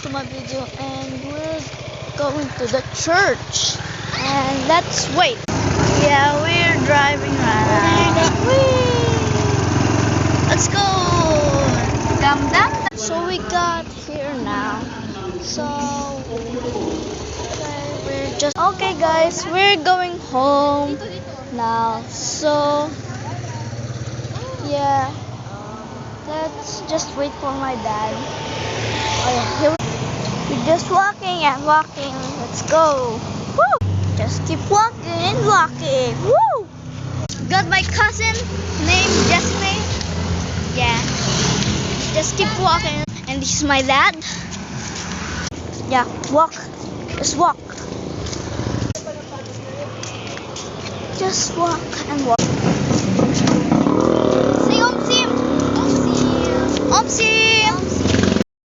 to my video, and we're going to the church. And let's wait. Yeah, we're driving right now. Let's go. Dum dum. So we got here now. So okay, guys, we're going home now. So yeah, let's just wait for my dad. Oh yeah, we're just walking and walking. Let's go. Woo! Just keep walking and walking. Woo! Got my cousin named Jesme. Yeah. Just keep walking. And this is my dad. Yeah, walk. Just walk. Just walk and walk. Say Om Sim. Om Sim. Om Sim.